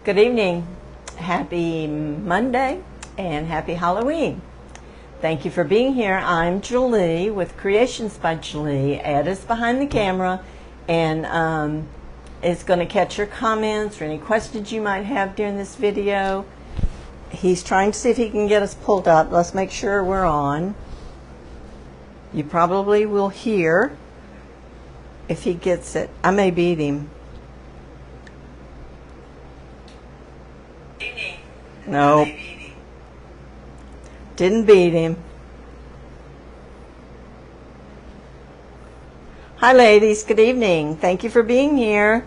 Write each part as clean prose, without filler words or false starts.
Good evening. Happy Monday and happy Halloween. Thank you for being here. I'm Julie with Creations by Julie. Ed is behind the camera and is going to catch your comments or any questions you might have during this video. He's trying to see if he can get us pulled up. Let's make sure we're on. You probably will hear if he gets it. I may beat him. No. Didn't beat him. Hi ladies, good evening. Thank you for being here.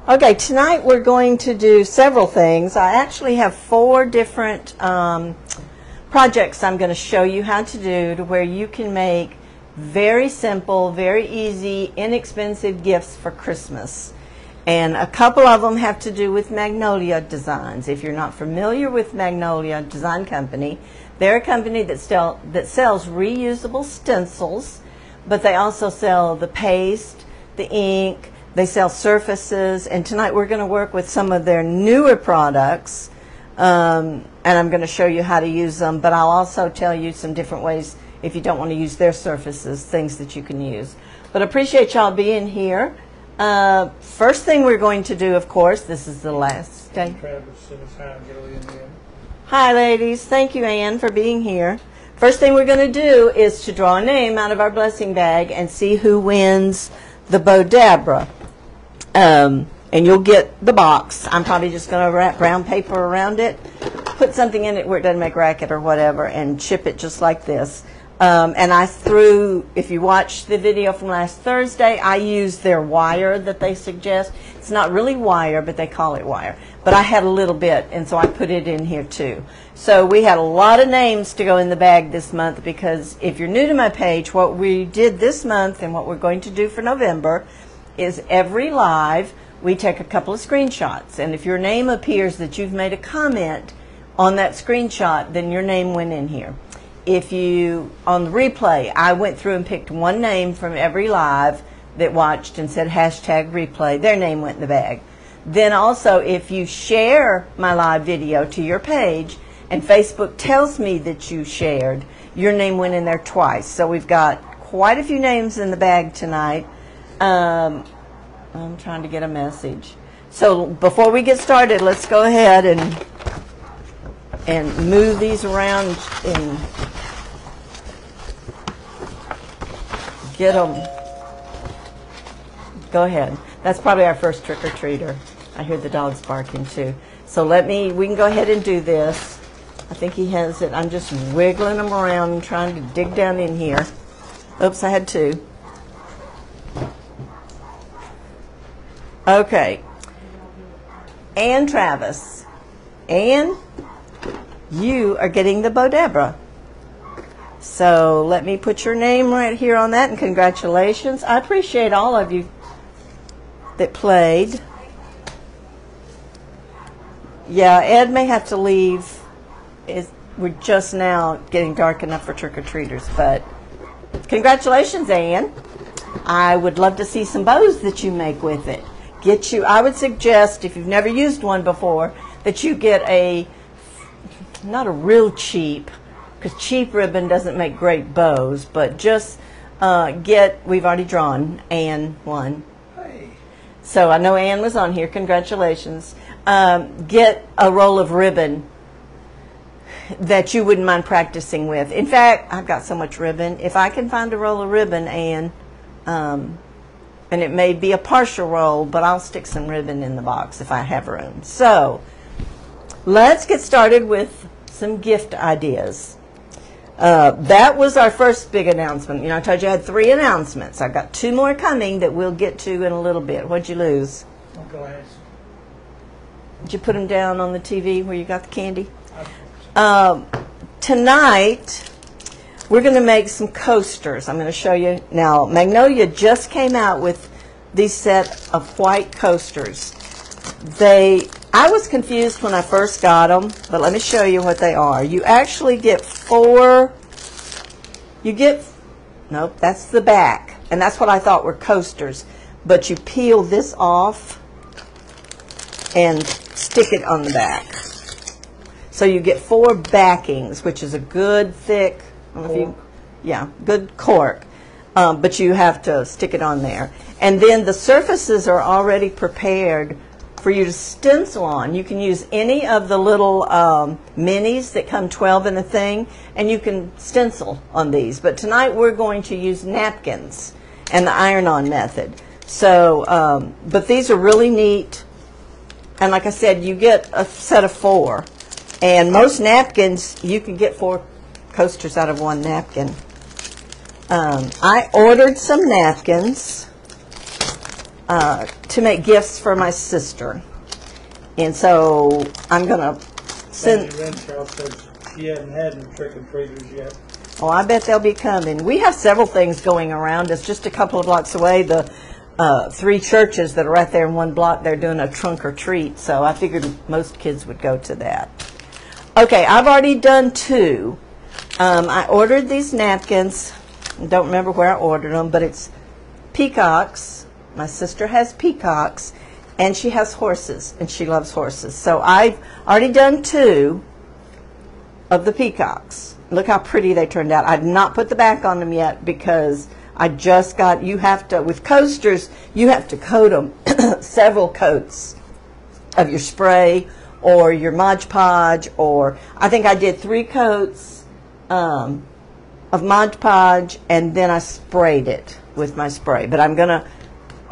Okay, tonight we're going to do several things. I actually have 4 different projects I'm going to show you how to do to where you can make very simple, very easy, inexpensive gifts for Christmas. And a couple of them have to do with Magnolia Designs. If you're not familiar with Magnolia Design Company, they're a company that sells reusable stencils, but they also sell the paste, the ink, they sell surfaces, and tonight we're going to work with some of their newer products, and I'm going to show you how to use them, but I'll also tell you some different ways if you don't want to use their surfaces, things that you can use. But I appreciate y'all being here. First thing we're going to do, of course, this is the last day. Hi, ladies. Thank you, Ann, for being here. First thing we're going to do is to draw a name out of our blessing bag and see who wins the Bodabra. And you'll get the box. I'm probably just going to wrap brown paper around it, put something in it where it doesn't make racket or whatever, and chip it just like this. And I threw, if you watched the video from last Thursday, I used their wire that they suggest. It's not really wire, but they call it wire. But I had a little bit, and so I put it in here too. So we had a lot of names to go in the bag this month because if you're new to my page, what we did this month and what we're going to do for November is every live, we take a couple of screenshots. And if your name appears that you've made a comment on that screenshot, then your name went in here. If you, on the replay, I went through and picked one name from every live that watched and said hashtag replay, their name went in the bag. Then also, if you share my live video to your page and Facebook tells me that you shared, your name went in there twice. So we've got quite a few names in the bag tonight. I'm trying to get a message. So before we get started, let's go ahead and move these around and get them. Go ahead. That's probably our first trick-or-treater. I hear the dogs barking too. So we can go ahead and do this. I think he has it. I'm just wiggling them around and trying to dig down in here. Oops, I had 2. Okay. Ann Travis. Ann, you are getting the Bodabra. So let me put your name right here on that, and congratulations. I appreciate all of you that played. Yeah, Ed may have to leave. We're just now getting dark enough for trick-or-treaters, but congratulations, Ann. I would love to see some bows that you make with it. I would suggest, if you've never used one before, that you get not a real cheap, because cheap ribbon doesn't make great bows, but just we've already drawn Ann one. Hey. So I know Ann was on here. Congratulations. Get a roll of ribbon that you wouldn't mind practicing with. In fact, I've got so much ribbon. If I can find a roll of ribbon, Ann, and it may be a partial roll, but I'll stick some ribbon in the box if I have room. So let's get started with some gift ideas. That was our first big announcement. You know, I told you I had 3 announcements. I've got 2 more coming that we'll get to in a little bit. What'd you lose? Glass. Did you put them down on the TV where you got the candy? Tonight, we're going to make some coasters. I'm going to show you. Now, Magnolia just came out with these set of white coasters. I was confused when I first got them, but let me show you what they are. You actually get 4, nope, that's the back, and that's what I thought were coasters. But you peel this off, and stick it on the back. So you get 4 backings, which is a good thick, I don't know if you, yeah, good cork. But you have to stick it on there. And then the surfaces are already prepared for you to stencil on. You can use any of the little minis that come 12 in a thing, and you can stencil on these. But tonight we're going to use napkins and the iron-on method. So, but these are really neat. And like I said, you get a set of 4. And most napkins, you can get 4 coasters out of 1 napkin. I ordered some napkins to make gifts for my sister. And so I'm going to send... Renshaw says she hasn't had any trick-or-treaters yet. Oh, I bet they'll be coming. We have several things going around. It's just a couple of blocks away. The 3 churches that are right there in 1 block, they're doing a trunk or treat. So I figured most kids would go to that. Okay, I've already done 2. I ordered these napkins. I don't remember where I ordered them, but it's peacocks. My sister has peacocks, and she has horses, and she loves horses. So I've already done 2 of the peacocks. Look how pretty they turned out. I've not put the back on them yet because I just got, you have to, with coasters, you have to coat them several coats of your spray or your Mod Podge, or I think I did 3 coats of Mod Podge, and then I sprayed it with my spray. But I've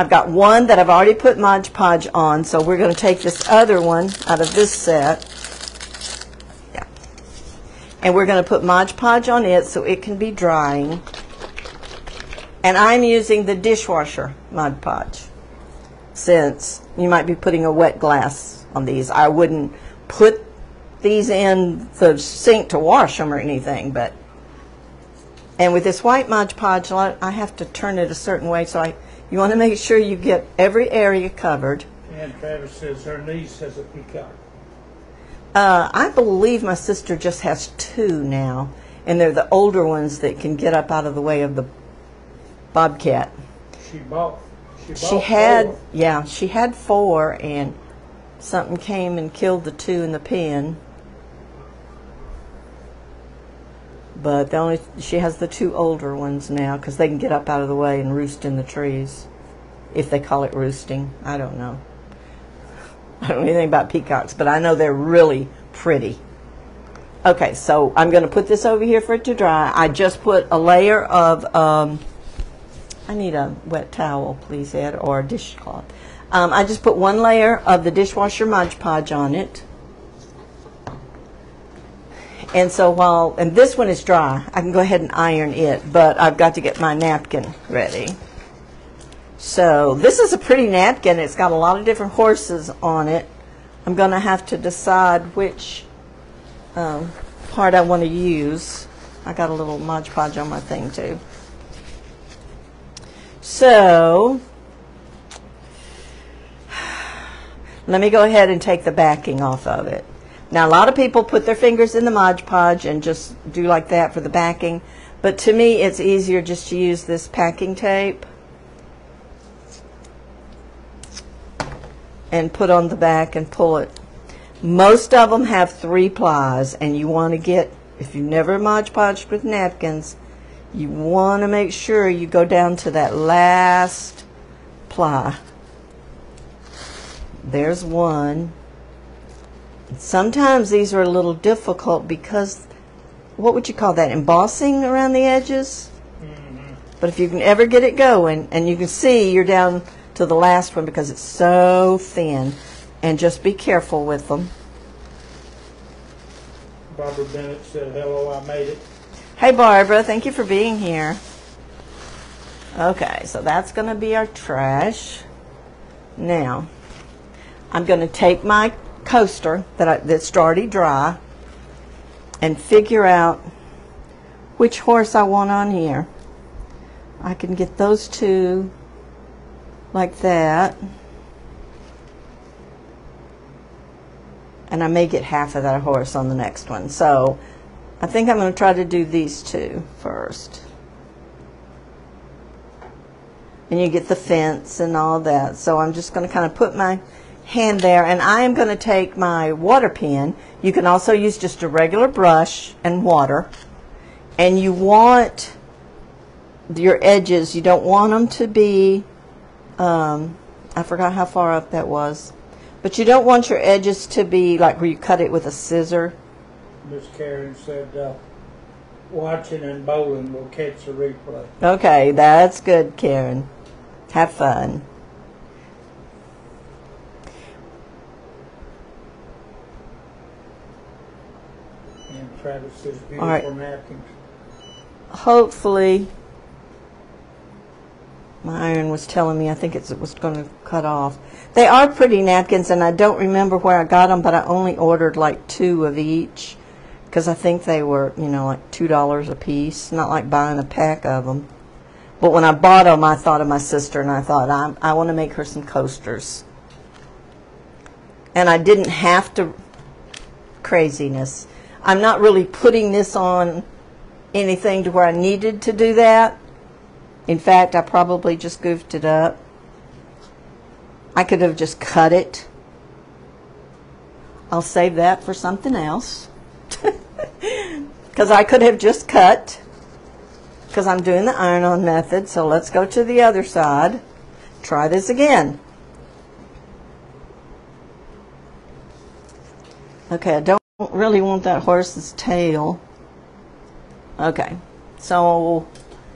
got 1 that I've already put Mod Podge on, so we're going to take this other one out of this set. Yeah. And we're going to put Mod Podge on it so it can be drying. And I'm using the dishwasher Mod Podge, since you might be putting a wet glass on these. I wouldn't put these in the sink to wash them or anything, but... And with this white Mod Podge, I have to turn it a certain way, so you want to make sure you get every area covered. And Travis says her niece has a peacock. I believe my sister just has 2 now, and they're the older ones that can get up out of the way of the bobcat. She had 4. Yeah, she had 4, and something came and killed the 2 in the pen. But she has the 2 older ones now because they can get up out of the way and roost in the trees, if they call it roosting. I don't know. I don't know anything about peacocks, but I know they're really pretty. Okay, so I'm going to put this over here for it to dry. I just put a layer of, I need a wet towel, please, Ed, or a dishcloth. I just put 1 layer of the dishwasher Mod Podge on it. And so and this one is dry, I can go ahead and iron it, but I've got to get my napkin ready. So this is a pretty napkin. It's got a lot of different horses on it. I'm going to have to decide which part I want to use. I got a little Mod Podge on my thing too. So let me go ahead and take the backing off of it. Now, a lot of people put their fingers in the Mod Podge and just do like that for the backing. But to me, it's easier just to use this packing tape and put on the back and pull it. Most of them have 3 plies, and you want to get, if you've never Mod Podged with napkins, you want to make sure you go down to that last ply. There's 1. Sometimes these are a little difficult because, what would you call that, embossing around the edges? Mm-hmm. But if you can ever get it going, and you can see you're down to the last one because it's so thin, and just be careful with them. Barbara Bennett said, hello, I made it. Hey Barbara, thank you for being here. Okay, so that's going to be our trash. Now, I'm going to take my coaster that's already dry and figure out which horse I want on here. I can get those 2 like that, and I may get half of that horse on the next one. So I think I'm going to try to do these 2 first. And you get the fence and all that. So I'm just going to kind of put my hand there, and I am going to take my water pen. You can also use just a regular brush and water. And you want your edges, you don't want them to be, I forgot how far up that was, but you don't want your edges to be like where you cut it with a scissor. Miss Karen said, watching and bowling will catch the replay. Okay, that's good, Karen. Have fun. And Travis says beautiful All right. napkins. Hopefully, my iron was telling me I think it was going to cut off. They are pretty napkins, and I don't remember where I got them, but I only ordered like 2 of each because I think they were, you know, like $2 a piece, not like buying a pack of them. But when I bought them, I thought of my sister, and I thought, I want to make her some coasters. And I didn't have to, craziness. I'm not really putting this on anything to where I needed to do that. In fact, I probably just goofed it up. I could have just cut it. I'll save that for something else. Because I could have just cut. Because I'm doing the iron-on method. So let's go to the other side. Try this again. Okay, I don't really want that horse's tail. Okay, so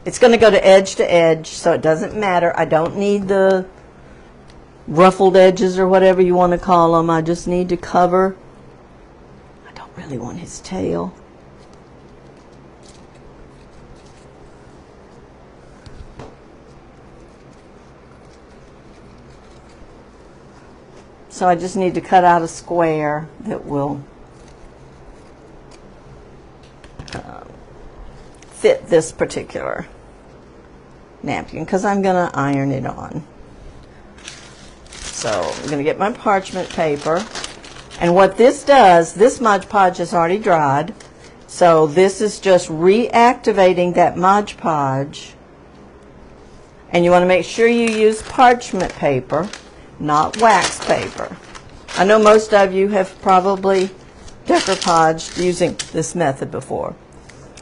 it's going to go to edge, so it doesn't matter. I don't need the ruffled edges or whatever you want to call them. I just need to cover. I don't really want his tail. So I just need to cut out a square that will fit this particular napkin because I'm going to iron it on. So I'm going to get my parchment paper. And what this does, this Mod Podge is already dried. So this is just reactivating that Mod Podge. And you want to make sure you use parchment paper, not wax paper. I know most of you have probably decoupaged using this method before.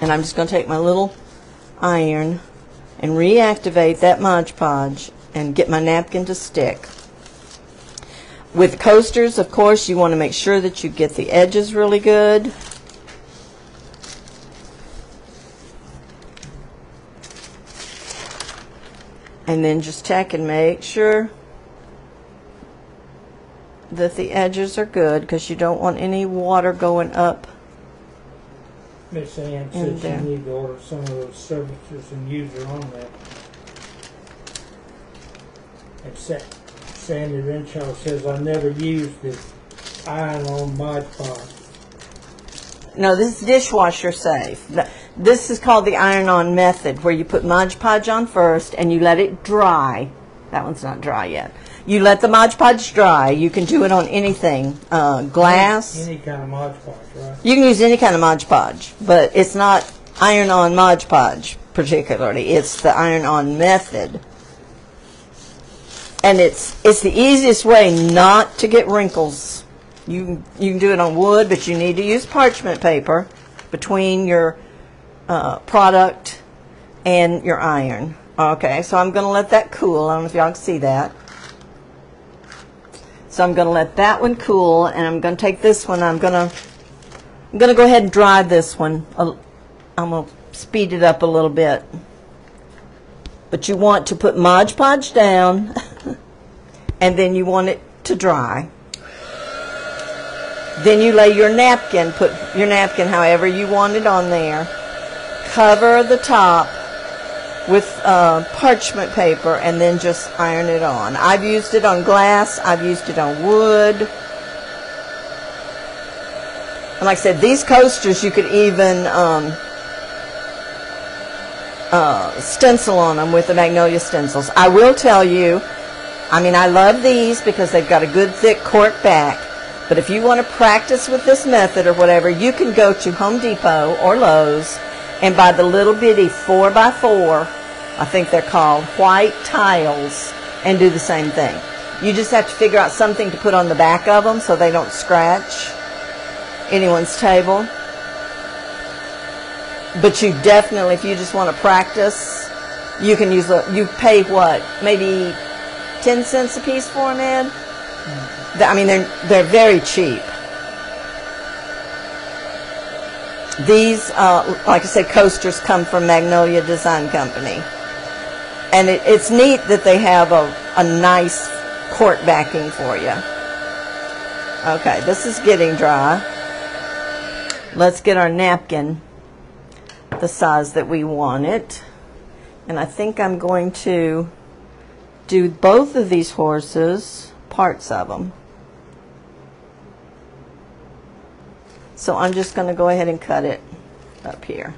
And I'm just going to take my little iron and reactivate that Mod Podge and get my napkin to stick. With coasters, of course, you want to make sure that you get the edges really good. And then just check and make sure that the edges are good because you don't want any water going up. Miss Ann says you need to order some of those services and use her on that. And Sandy Renshaw says, I never used the iron-on Mod Podge. No, this is dishwasher safe. This is called the iron-on method, where you put Mod Podge on first and you let it dry. That one's not dry yet. You let the Mod Podge dry. You can do it on anything. Glass. Any kind of Mod Podge, right? You can use any kind of Mod Podge, but it's not iron-on Mod Podge particularly. It's the iron-on method. And it's the easiest way not to get wrinkles. You can do it on wood, but you need to use parchment paper between your product and your iron. Okay, so I'm going to let that cool. I don't know if y'all can see that. So I'm going to let that one cool, and I'm going to take this one. I'm going to go ahead and dry this one. I'm going to speed it up a little bit. But you want to put Mod Podge down, and then you want it to dry. Then you lay your napkin, put your napkin however you want it on there. Cover the top with parchment paper and then just iron it on. I've used it on glass. I've used it on wood. And like I said, these coasters you could even stencil on them with the Magnolia stencils. I will tell you, I mean, I love these because they've got a good thick cork back. But if you want to practice with this method or whatever, you can go to Home Depot or Lowe's and buy the little bitty 4x4, I think they're called, white tiles, and do the same thing. You just have to figure out something to put on the back of them so they don't scratch anyone's table. But you definitely, if you just want to practice, you can use you pay what, maybe 10 cents a piece for them, Ed? I mean, they're very cheap. These, like I said, coasters come from Magnolia Design Company. And it's neat that they have a nice cork backing for you. Okay, this is getting dry. Let's get our napkin the size that we want it. And I think I'm going to do both of these horses, parts of them. So I'm just going to go ahead and cut it up here.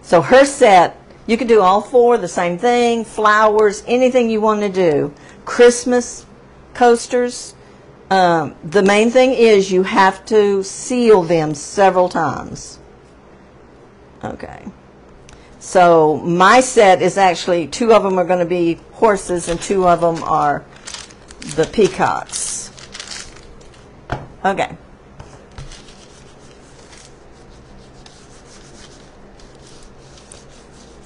So her set, you can do all four the same thing, flowers, anything you want to do. Christmas coasters. The main thing is you have to seal them several times. Okay. So my set is actually, 2 of them are going to be horses and 2 of them are the peacocks. Okay.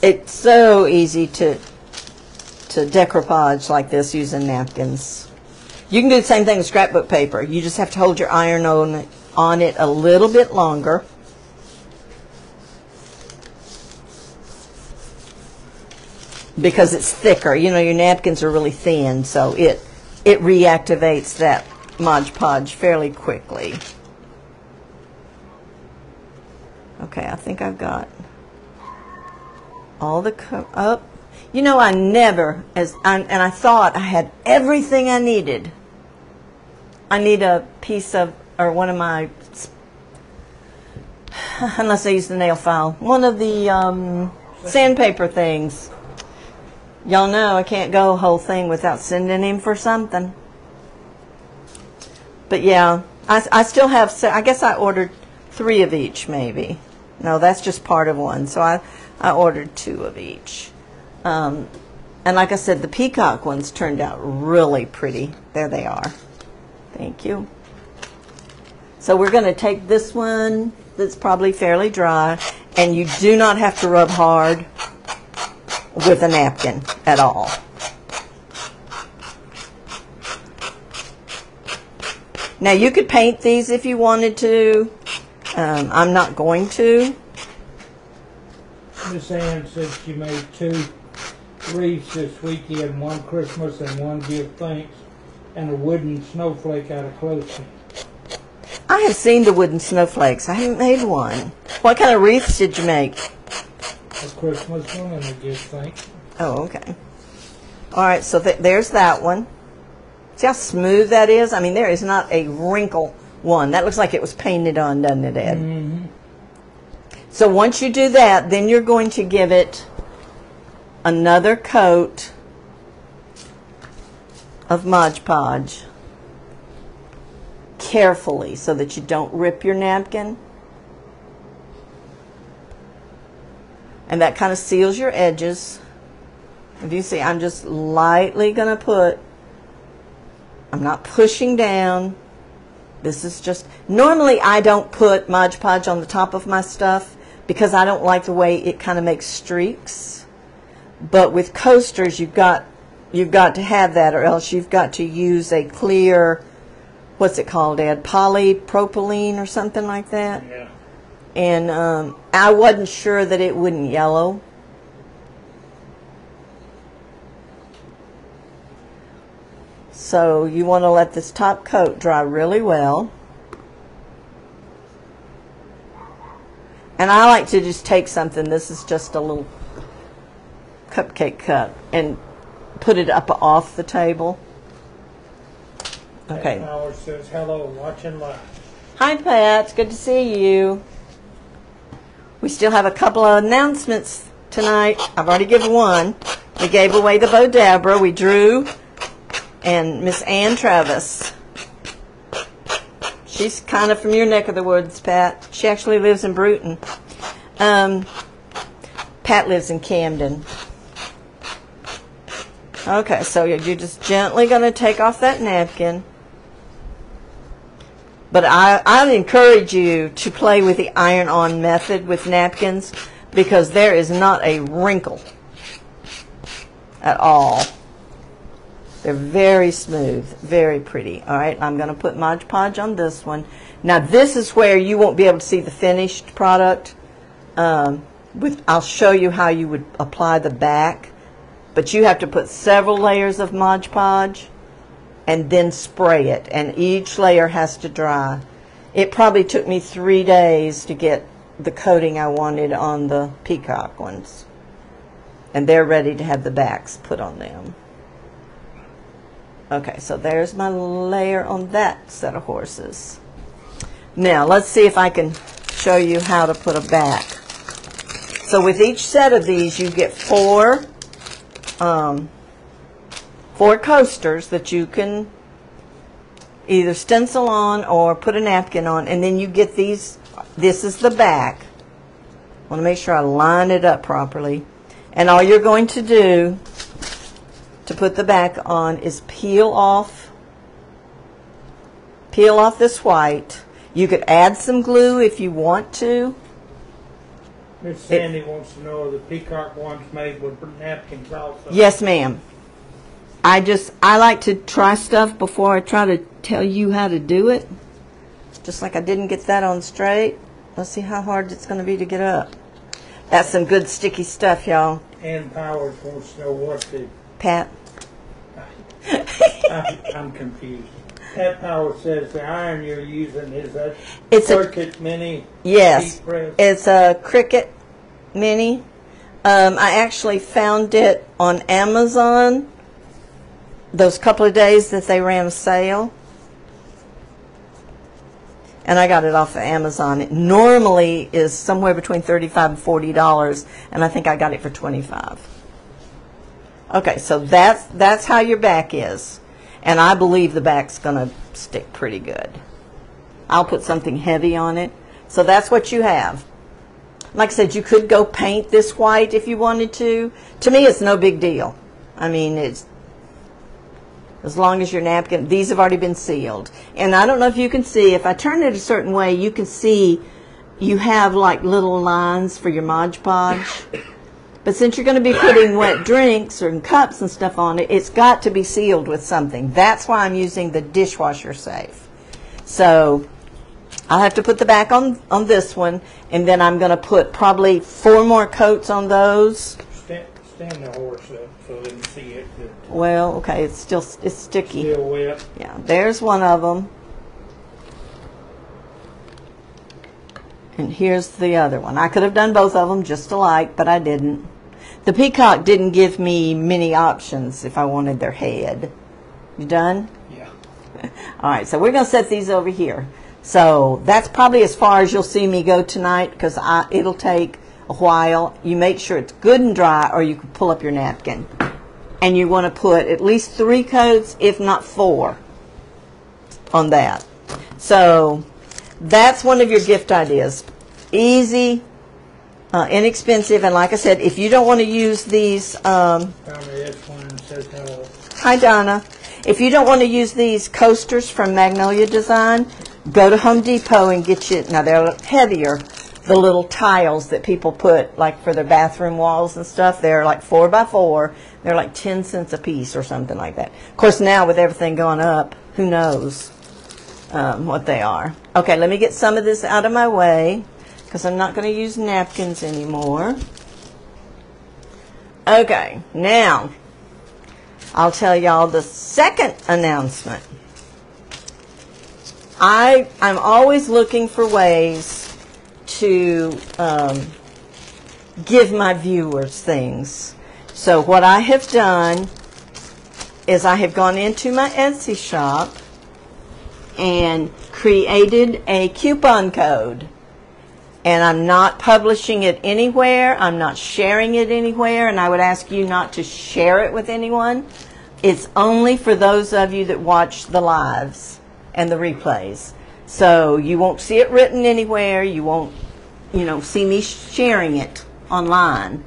It's so easy to decoupage like this using napkins. You can do the same thing with scrapbook paper. You just have to hold your iron on it a little bit longer. Because it's thicker. You know, your napkins are really thin, so it reactivates that Mod Podge fairly quickly. Okay, I think I've got all the up. You know, I never, and I thought I had everything I needed. I need a piece of, or one of my, unless I use the nail file, one of the sandpaper things. Y'all know I can't go a whole thing without sending him for something. But yeah, I still have, I guess I ordered 3 of each maybe. No, that's just part of one. So I ordered 2 of each. And like I said, the peacock ones turned out really pretty. There they are. Thank you. So we're going to take this one that's probably fairly dry, and you do not have to rub hard with a napkin at all. Now you could paint these if you wanted to. I'm not going to. Miss Ann said she made 2 wreaths this weekend, one Christmas and one give thanks, and a wooden snowflake out of clothespin. I have seen the wooden snowflakes. I haven't made one. What kind of wreaths did you make? A Christmas one and a give thanks. Oh, okay. All right, so there's that one. See how smooth that is? I mean, there is not a wrinkle one. That looks like it was painted on, doesn't it, Ed? Mm-hmm. So once you do that, then you're going to give it another coat of Mod Podge. Carefully, so that you don't rip your napkin. And that kind of seals your edges. If you see, I'm just lightly going to put, I'm not pushing down. This is just, normally I don't put Mod Podge on the top of my stuff because I don't like the way it kind of makes streaks. But with coasters, you've got to have that, or else you've got to use a clear, what's it called, Ed? Polypropylene or something like that? Yeah. And I wasn't sure that it wouldn't yellow. So you want to let this top coat dry really well. And I like to just take something, this is just a little cupcake cup, and put it up off the table. Okay. Howard says, hello, watching live. Hi, Pat. It's good to see you. We still have a couple of announcements tonight. I've already given one. We gave away the Bo Dabra. We drew, and Miss Ann Travis. She's kind of from your neck of the woods, Pat. She actually lives in Bruton. Pat lives in Camden. Okay, so you're just gently going to take off that napkin. But I'd encourage you to play with the iron-on method with napkins because there is not a wrinkle at all. They're very smooth, very pretty. All right, I'm going to put Mod Podge on this one. Now, this is where you won't be able to see the finished product. I'll show you how you would apply the back. But you have to put several layers of Mod Podge and then spray it. And each layer has to dry. It probably took me 3 days to get the coating I wanted on the peacock ones. And they're ready to have the backs put on them. Okay, so there's my layer on that set of horses. Now, let's see if I can show you how to put a back. So with each set of these, you get four coasters that you can either stencil on or put a napkin on, and then you get these. This is the back. I want to make sure I line it up properly. And all you're going to do to put the back on is peel off this white. You could add some glue if you want to. Miss Sandy wants to know are the peacock ones made with napkins also? Yes, ma'am. I like to try stuff before I try to tell you how to do it. Just like I didn't get that on straight. Let's see how hard it's going to be to get up. That's some good sticky stuff, y'all. Ann Powers wants to know what the... Pat? I'm confused. Pat Powers says the iron you're using is a Cricut Mini. Yes, heat press. It's a Cricut Mini. I actually found it on Amazon those couple of days that they ran a sale. And I got it off of Amazon. It normally is somewhere between $35 and $40, and I think I got it for $25. Okay, so that's how your back is. And I believe the back's going to stick pretty good. I'll put something heavy on it. So that's what you have. Like I said, you could go paint this white if you wanted to. To me, it's no big deal. I mean, it's as long as your napkin, these have already been sealed. And I don't know if you can see, if I turn it a certain way, you can see you have like little lines for your Mod Podge. But since you're going to be putting wet drinks or cups and stuff on it, it's got to be sealed with something. That's why I'm using the dishwasher safe. So I'll have to put the back on this one, and then I'm going to put probably 4 more coats on those. Stand the horse up so they can see it. Well, okay, it's sticky. Still wet. Yeah, there's one of them. And here's the other one. I could have done both of them just alike, but I didn't. The peacock didn't give me many options if I wanted their head. You done? Yeah. All right, so we're going to set these over here. So that's probably as far as you'll see me go tonight because it'll take a while. You make sure it's good and dry, or you can pull up your napkin. And you want to put at least 3 coats, if not 4, on that. So that's one of your gift ideas. Easy, inexpensive, and like I said, if you don't want to use these... Hi, Donna. If you don't want to use these coasters from Magnolia Design, go to Home Depot and get you... Now, they're heavier. The little tiles that people put, like for their bathroom walls and stuff, they're like 4x4. They're like 10 cents a piece or something like that. Of course, now with everything going up, who knows what they are. Okay, let me get some of this out of my way because I'm not going to use napkins anymore. Okay, now I'll tell y'all the second announcement. I'm always looking for ways to give my viewers things. So what I have done is I have gone into my Etsy shop and created a coupon code. And I'm not publishing it anywhere. I'm not sharing it anywhere. And I would ask you not to share it with anyone. It's only for those of you that watch the lives and the replays. So you won't see it written anywhere. You won't, see me sharing it online.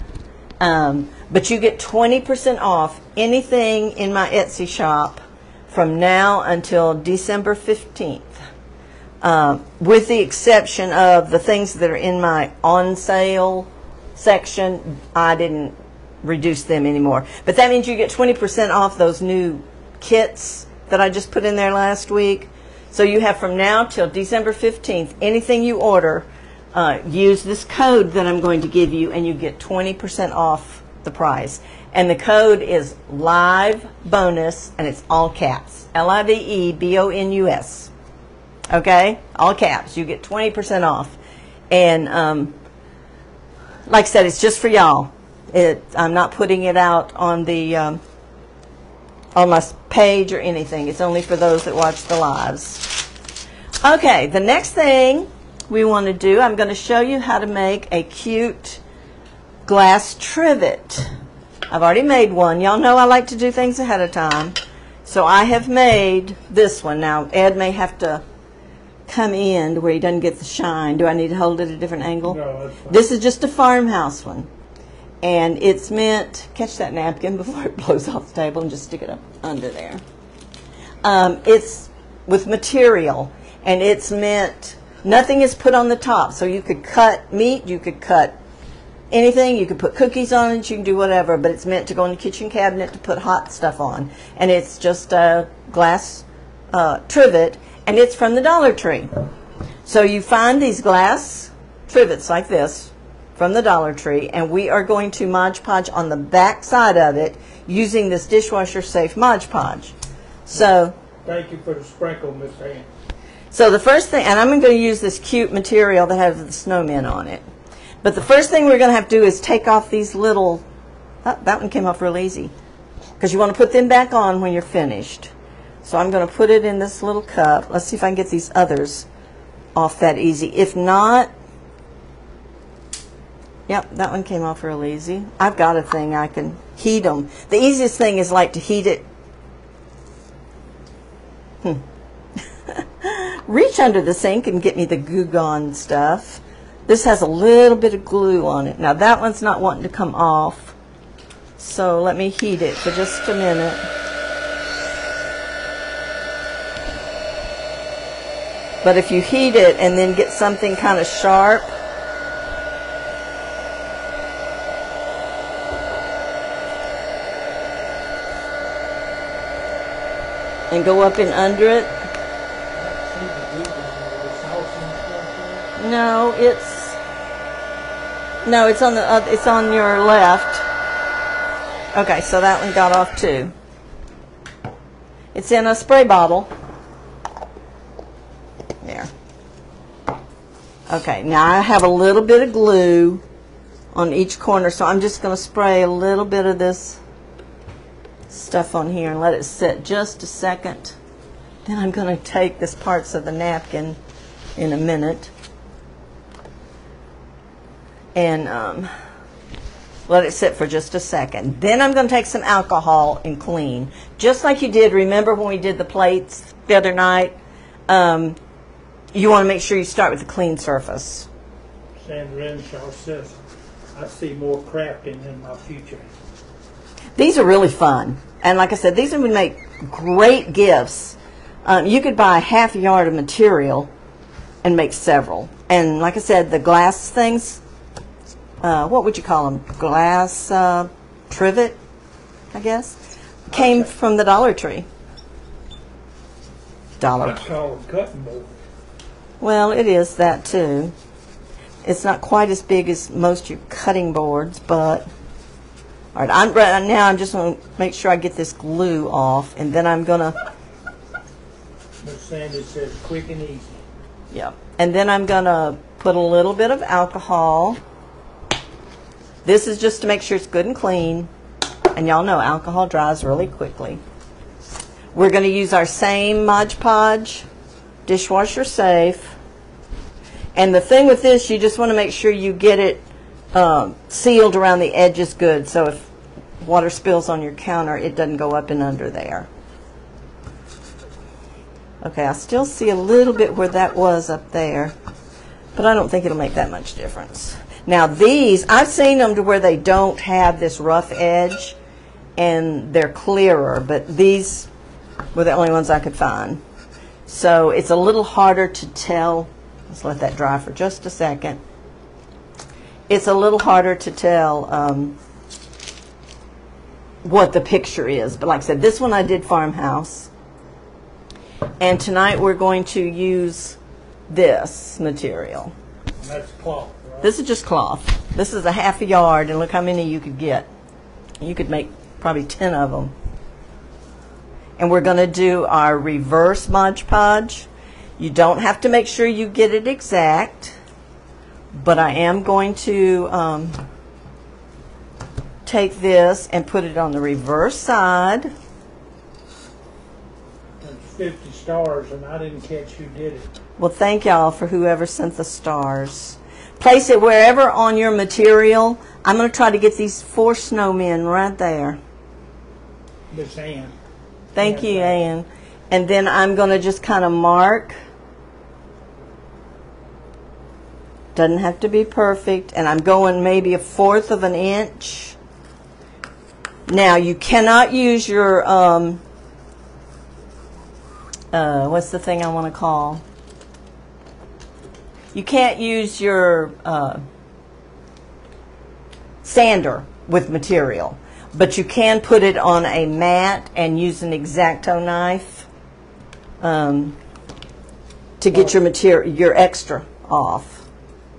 But you get 20% off anything in my Etsy shop from now until December 15th. With the exception of the things that are in my on sale section, I didn't reduce them anymore. But that means you get 20% off those new kits that I just put in there last week. So you have from now till December 15th, anything you order, use this code that I'm going to give you, and you get 20% off the price. And the code is live bonus, and it's all caps. LIVEBONUS. Okay? All caps. You get 20% off. And like I said, it's just for y'all. I'm not putting it out on the on my page or anything. It's only for those that watch the lives. Okay, the next thing we want to do, I'm going to show you how to make a cute glass trivet. I've already made one. Y'all know I like to do things ahead of time. So I have made this one. Now, Ed may have to come in to where he doesn't get the shine. Do I need to hold it at a different angle? No, that's fine. This is just a farmhouse one. And it's meant, catch that napkin before it blows off the table and just stick it up under there. It's with material, and it's meant, nothing is put on the top. So you could cut meat, you could cut anything, you could put cookies on it, you can do whatever, but it's meant to go in the kitchen cabinet to put hot stuff on. And it's just a glass trivet, and it's from the Dollar Tree. So you find these glass trivets like this from the Dollar Tree, and we are going to Mod Podge on the back side of it using this dishwasher safe Mod Podge. So Thank you for the sprinkle, Miss Ann. So the first thing, and I'm going to use this cute material that has the snowmen on it. But the first thing we're going to have to do is take off these little, that one came off real easy, because you want to put them back on when you're finished. So I'm going to put it in this little cup. Let's see if I can get these others off that easy. If not, yep, that one came off real easy. I've got a thing I can heat them. The easiest thing is like to heat it. Reach under the sink and get me the Goo Gone stuff. This has a little bit of glue on it. Now that one's not wanting to come off. So let me heat it for just a minute. But if you heat it and then get something kind of sharp, and go up and under it. No, it's on the it's on your left. Okay, so that one got off too. It's in a spray bottle. There. Okay, now I have a little bit of glue on each corner, so I'm just going to spray a little bit of this stuff on here and let it sit just a second. Then I'm going to take this parts of the napkin in a minute and let it sit for just a second. Then I'm going to take some alcohol and clean, just like you did. Remember when we did the plates the other night? You want to make sure you start with a clean surface. Sandra Renshaw says, I see more crafting in my future. These are really fun. And like I said, these would make great gifts. You could buy half a yard of material and make several. And like I said, the glass things, what would you call them? Glass trivet, I guess, came from the Dollar Tree. Dollar. I call them cutting boards. Well, it is that too. It's not quite as big as most of your cutting boards, but all right. Right now I'm just going to make sure I get this glue off, and then I'm going to. Miss Sandy says quick and easy. Yeah, and then I'm going to put a little bit of alcohol. This is just to make sure it's good and clean, and y'all know alcohol dries really quickly. We're going to use our same Mod Podge, dishwasher safe. And the thing with this, you just want to make sure you get it sealed around the edges good, so if water spills on your counter, it doesn't go up and under there. Okay, I still see a little bit where that was up there, but I don't think it'll make that much difference. Now these, I've seen them to where they don't have this rough edge and they're clearer, but these were the only ones I could find. So it's a little harder to tell. Let's let that dry for just a second. It's a little harder to tell what the picture is. But like I said, this one I did farmhouse. And tonight we're going to use this material. And that's cloth, right? This is just cloth. This is a half a yard, and look how many you could get. You could make probably 10 of them. And we're going to do our reverse Mod Podge. You don't have to make sure you get it exact, but I am going to take this and put it on the reverse side. That's 50 stars, and I didn't catch who did it. Well, thank y'all for whoever sent the stars. Place it wherever on your material. I'm going to try to get these 4 snowmen right there. Miss Ann. Thank you, Ann. And then I'm going to just kind of mark. Doesn't have to be perfect. And I'm going maybe 1/4 of an inch. Now, you cannot use your, what's the thing I want to call? You can't use your sander with material, but you can put it on a mat and use an X-Acto knife to get your material, your extra off.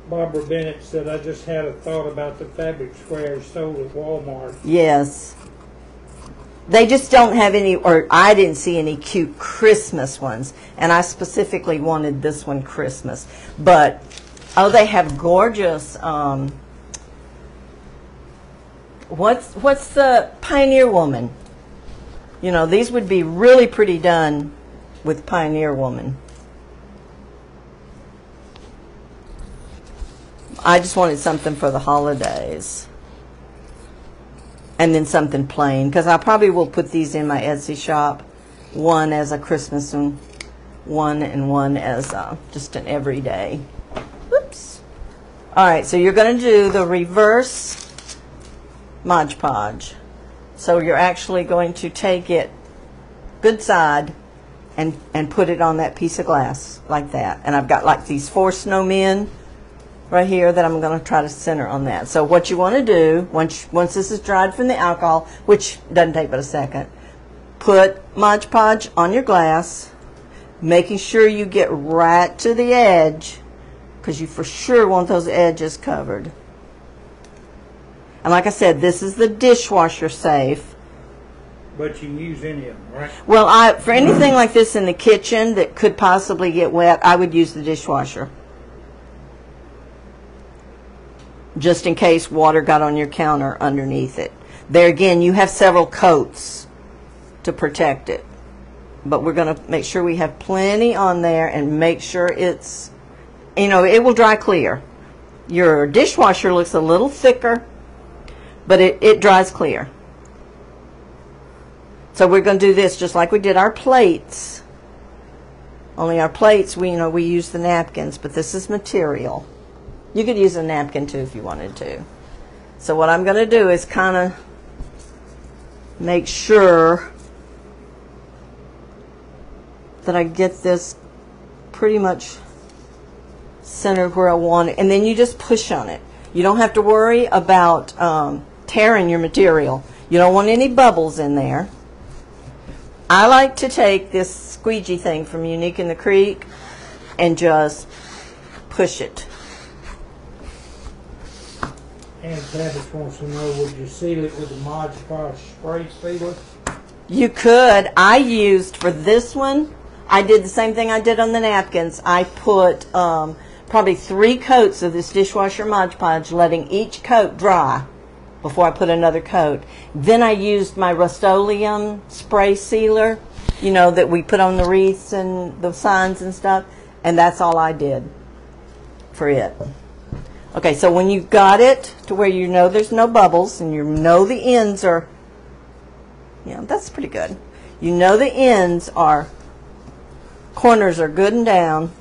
Barbara Bennett said, I just had a thought about the fabric squares sold at Walmart. Yes. They just don't have any, or I didn't see any cute Christmas ones, and I specifically wanted this one Christmas. But, oh, they have gorgeous, what's the Pioneer Woman? You know, these would be really pretty done with Pioneer Woman. I just wanted something for the holidays. And then something plain, because I probably will put these in my Etsy shop. One as a Christmas one, and one as just an everyday. Whoops. All right, so you're going to do the reverse Mod Podge. So you're actually going to take it good side and put it on that piece of glass like that. And I've got like these 4 snowmen right here that I'm going to try to center on that. So what you want to do, once this is dried from the alcohol, which doesn't take but a second, put Mod Podge on your glass, making sure you get right to the edge, because you for sure want those edges covered. And like I said, this is the dishwasher safe. But you can use any of them, right? Well, for anything like this in the kitchen that could possibly get wet, I would use the dishwasher. Just in case water got on your counter underneath it. There again, you have several coats to protect it. But we're going to make sure we have plenty on there and make sure it's, you know, it will dry clear. Your dishwasher looks a little thicker, but it dries clear. So we're going to do this just like we did our plates. Only our plates, we use the napkins, but this is material. You could use a napkin too if you wanted to. So what I'm going to do is kind of make sure that I get this pretty much centered where I want it. And then you just push on it. You don't have to worry about tearing your material. You don't want any bubbles in there. I like to take this squeegee thing from Unique in the Creek and just push it. And Tavis wants to know, would you seal it with a Mod Podge spray sealer? You could. I used, for this one, I did the same thing I did on the napkins. I put probably 3 coats of this dishwasher Mod Podge, letting each coat dry before I put another coat. Then I used my Rust-Oleum spray sealer, you know, that we put on the wreaths and the signs and stuff, and that's all I did for it. Okay, so when you've got it to where you know there's no bubbles and you know the ends are, yeah, that's pretty good. You know the ends are, corners are good and down.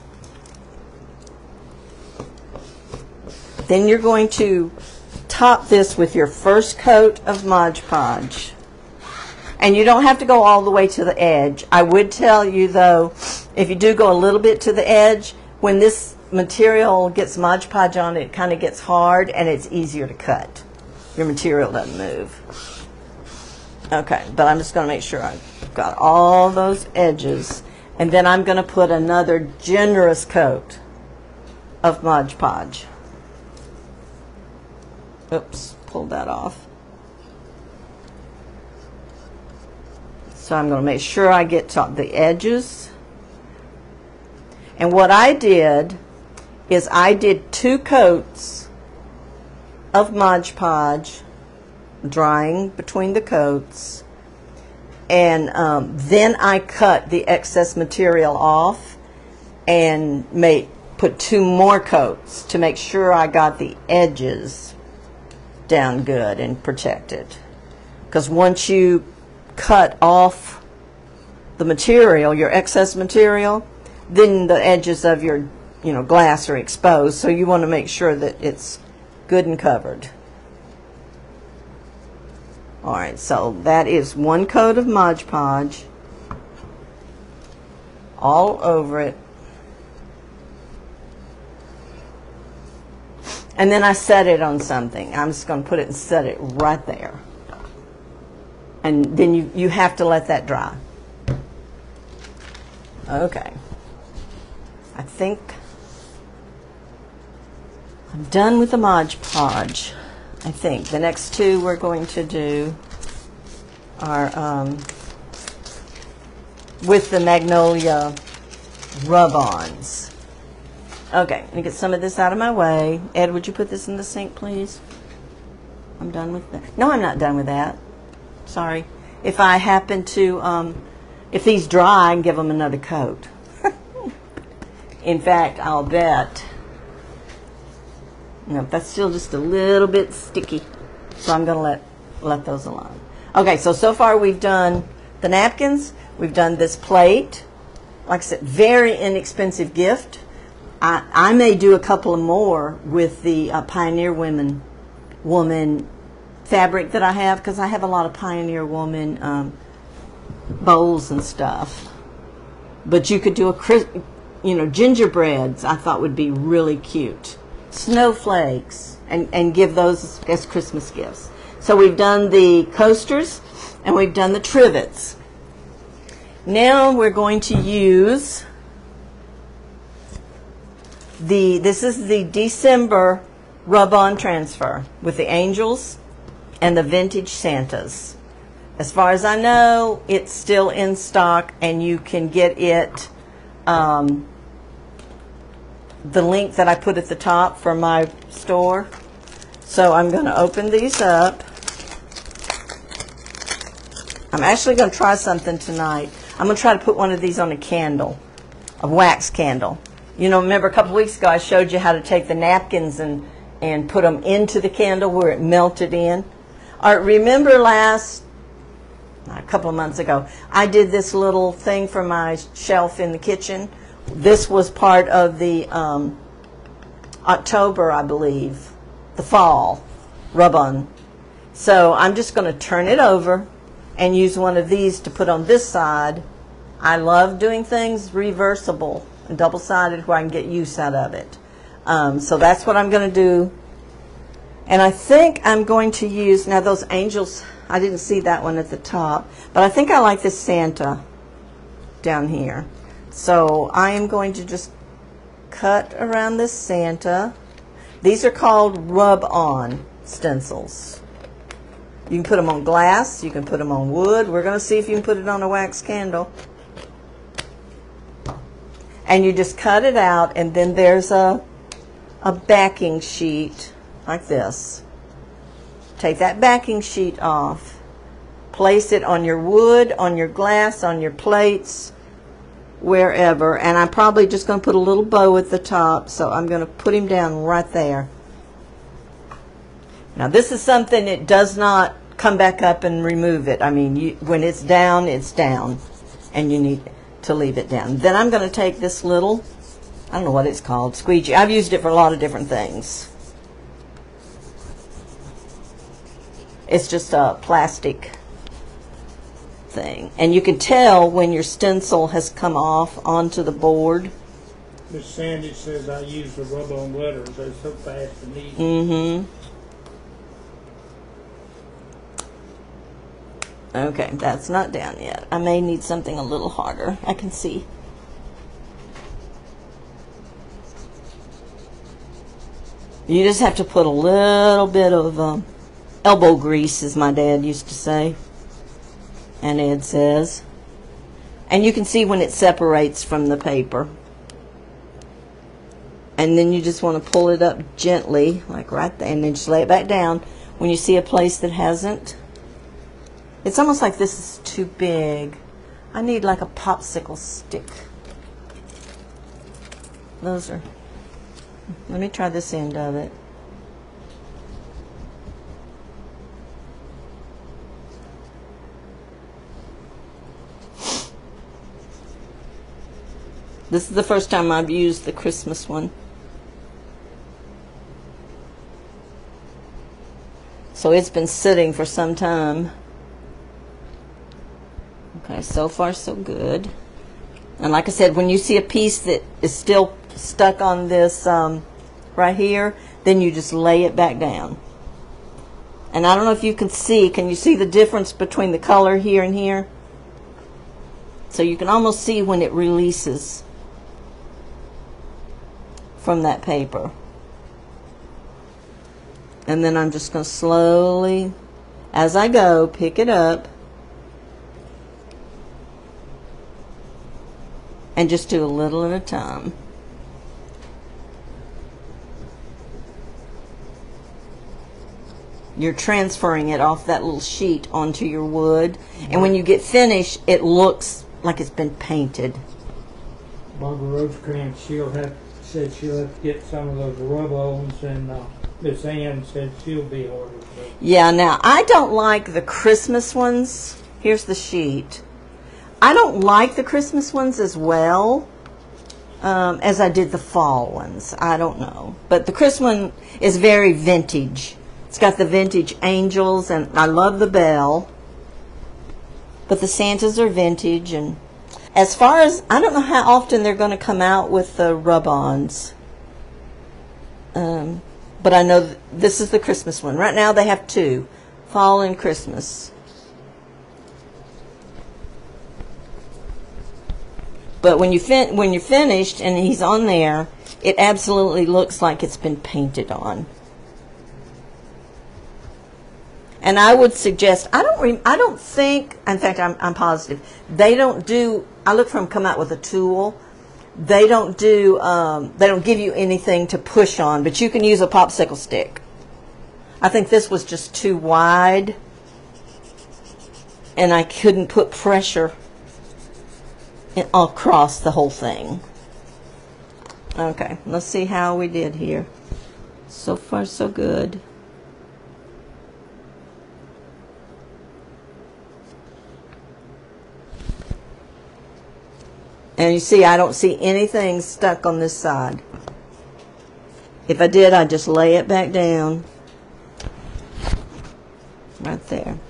then you're going to top this with your first coat of Mod Podge. And you don't have to go all the way to the edge. I would tell you, though, if you do go a little bit to the edge, when this material gets Mod Podge on it, it kind of gets hard and it's easier to cut. Your material doesn't move. Okay, but I'm just going to make sure I've got all those edges. And then I'm going to put another generous coat of Mod Podge. Oops, pulled that off. So I'm going to make sure I get to the edges. And what I did is I did 2 coats of Mod Podge, drying between the coats, and then I cut the excess material off and put 2 more coats to make sure I got the edges down good and protected. Because once you cut off the material, your excess material, then the edges of your glass are exposed, so you want to make sure that it's good and covered. Alright, so that is 1 coat of Mod Podge all over it. And then I set it on something. I'm just going to put it and set it right there. And then you have to let that dry. Okay. I think I'm done with the Mod Podge. I think the next 2 we're going to do are with the Magnolia rub-ons. Okay, let me get some of this out of my way. Ed, would you put this in the sink, please? I'm done with that. No, I'm not done with that. Sorry. If I happen to, if these dry, I can give them another coat. In fact, I'll bet. No, that's still just a little bit sticky. So I'm going to let those alone. Okay, so far we've done the napkins. We've done this plate. Like I said, very inexpensive gift. I may do a couple of more with the Pioneer Woman fabric that I have, because I have a lot of Pioneer Woman bowls and stuff. But you could do a gingerbreads I thought would be really cute. Snowflakes, and give those as Christmas gifts. So we've done the coasters and we've done the trivets. Now we're going to use this is the December rub-on transfer with the angels and the vintage Santas. As far as I know, it's still in stock, and you can get it the link that I put at the top for my store. So I'm going to open these up. I'm actually going to try something tonight. I'm going to try to put one of these on a candle, a wax candle. Remember a couple of weeks ago I showed you how to take the napkins and put them into the candle where it melted in. All right, remember a couple of months ago, I did this little thing for my shelf in the kitchen. This was part of the October, I believe, the fall rub-on. So I'm just going to turn it over and use one of these to put on this side. I love doing things reversible and double-sided where I can get use out of it. So that's what I'm going to do. And I think I'm going to use, now those angels, I didn't see that one at the top, but I think I like this Santa down here. So I am going to just cut around this Santa. These are called rub-on stencils. You can put them on glass, you can put them on wood. We're going to see if you can put it on a wax candle. And you just cut it out, and then there's a backing sheet like this. Take that backing sheet off. Place it on your wood, on your glass, on your plates, wherever. And I'm probably just going to put a little bow at the top, so I'm going to put him down right there. Now this is something that does not come back up and remove it. I mean, when it's down, and you need to leave it down. Then I'm going to take this little, I don't know what it's called, squeegee. I've used it for a lot of different things. It's just a plastic thing. And you can tell when your stencil has come off onto the board. Miss Sandy says I use the rub-on letters. They're so fast and easy. Mm-hmm. Okay, that's not down yet. I may need something a little harder. I can see. You just have to put a little bit of elbow grease, as my dad used to say. And Ed says. And you can see when it separates from the paper. And then you just want to pull it up gently, like right there, and then just lay it back down. When you see a place that hasn't, it's almost like this is too big. I need like a popsicle stick. Those are, let me try this end of it. This is the first time I've used the Christmas one. So it's been sitting for some time. Okay, so far so good. And like I said, when you see a piece that is still stuck on this right here, then you just lay it back down. And I don't know if you can you see the difference between the color here and here? So you can almost see when it releases from that paper. And then I'm just going to slowly, as I go, pick it up and just do a little at a time. You're transferring it off that little sheet onto your wood, and when you get finished, it looks like it's been painted. Barbara Rosecrans, said she'll have to get some of those rub-ons, and Miss Ann said she'll be harder. Yeah, now I don't like the Christmas ones. Here's the sheet. I don't like the Christmas ones as well as I did the fall ones. I don't know. But the Christmas one is very vintage. It's got the vintage angels, and I love the bell. But the Santas are vintage. And as far as, I don't know how often they're going to come out with the rub-ons. But I know this is the Christmas one. Right now they have two, fall and Christmas. But when you're finished and he's on there, it absolutely looks like it's been painted on. And I would suggest, I don't think, in fact, I'm positive, they don't do, I look for them come out with a tool. They don't give you anything to push on, but you can use a popsicle stick. I think this was just too wide, and I couldn't put pressure across the whole thing. Okay, let's see how we did here. So far, so good. And you see, I don't see anything stuck on this side. If I did, I'd just lay it back down. Right there.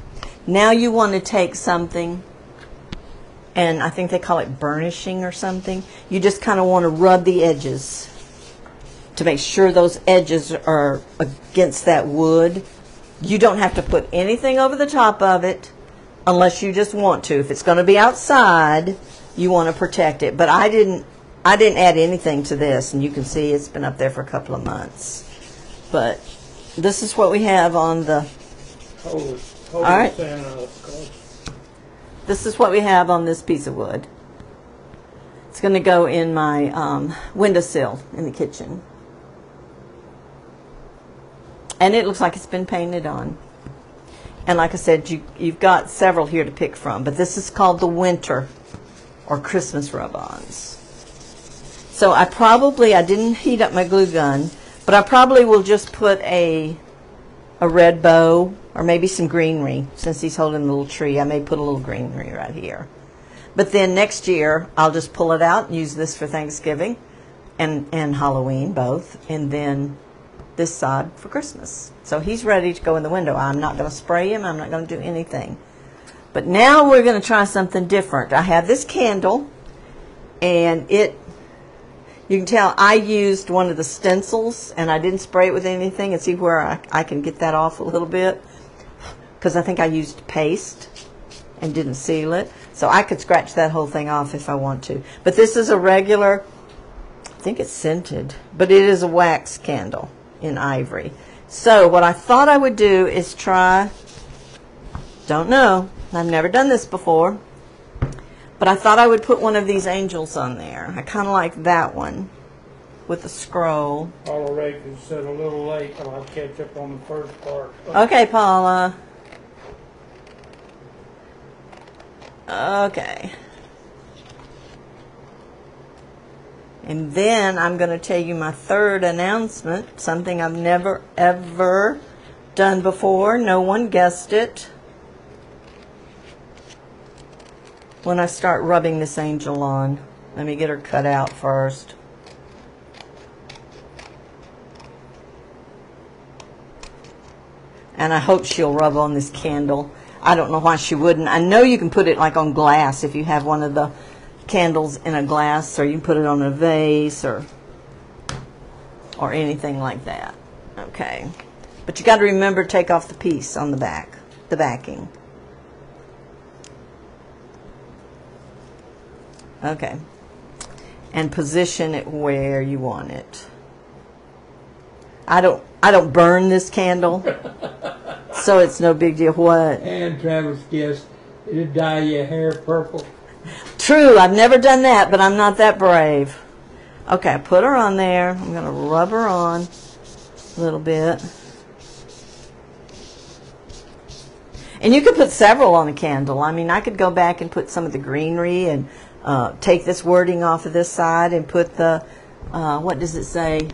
Now you want to take something, and I think they call it burnishing or something. You just kind of want to rub the edges to make sure those edges are against that wood. You don't have to put anything over the top of it unless you just want to. If it's going to be outside, you want to protect it. But I didn't add anything to this, and you can see it's been up there for a couple of months. But this is what we have on the all right. This is what we have on this piece of wood. It's going to go in my windowsill in the kitchen. And it looks like it's been painted on. And like I said, you've got several here to pick from. But this is called the winter or Christmas rub-ons. So I didn't heat up my glue gun, but I probably will just put a red bow or maybe some greenery. Since he's holding a little tree, I may put a little greenery right here. But then next year, I'll just pull it out and use this for Thanksgiving and Halloween both. And then this side for Christmas. So he's ready to go in the window. I'm not going to spray him. I'm not going to do anything. But now we're going to try something different. I have this candle, and you can tell I used one of the stencils, and I didn't spray it with anything, and see where I can get that off a little bit, because I think I used paste and didn't seal it. So I could scratch that whole thing off if I want to. But this is a regular, I think it's scented, but it is a wax candle in ivory. So what I thought I would do is try, don't know, I've never done this before, but I thought I would put one of these angels on there. I kind of like that one with the scroll. Paula Reagan said a little late, but I'll catch up on the first part. Okay, Paula. Okay. And then I'm going to tell you my third announcement, something I've never, ever done before. No one guessed it. When I start rubbing this angel on, let me get her cut out first. And I hope she'll rub on this candle. I don't know why she wouldn't. I know you can put it like on glass if you have one of the candles in a glass, or you can put it on a vase or anything like that. Okay. But you got to remember to take off the piece on the back, the backing. Okay. And position it where you want it. I don't burn this candle. So it's no big deal. What? And Travis guessed, it'd dye your hair purple. True, I've never done that, but I'm not that brave. Okay, I put her on there. I'm going to rub her on a little bit. And you could put several on a candle. I mean, I could go back and put some of the greenery and take this wording off of this side and put the, what does it say?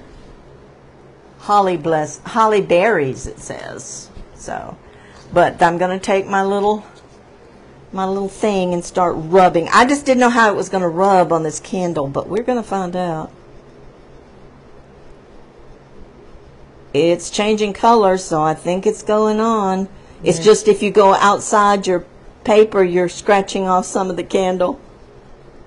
Holly berries, it says. So, but I'm going to take my little thing and start rubbing. I just didn't know how it was going to rub on this candle, but we're going to find out. It's changing color, so I think it's going on. It's just if you go outside your paper, you're scratching off some of the candle.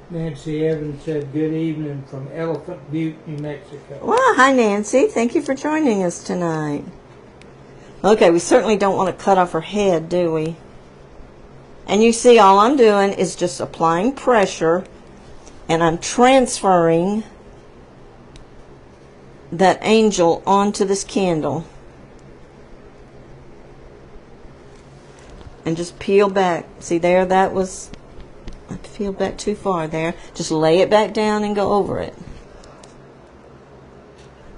Nancy Evans said, good evening from Elephant Butte, New Mexico. Well, hi, Nancy. Thank you for joining us tonight. Okay, we certainly don't want to cut off her head, do we? And you see, all I'm doing is just applying pressure, and I'm transferring that angel onto this candle. And just peel back. See there, that was, I peeled back too far there. Just lay it back down and go over it.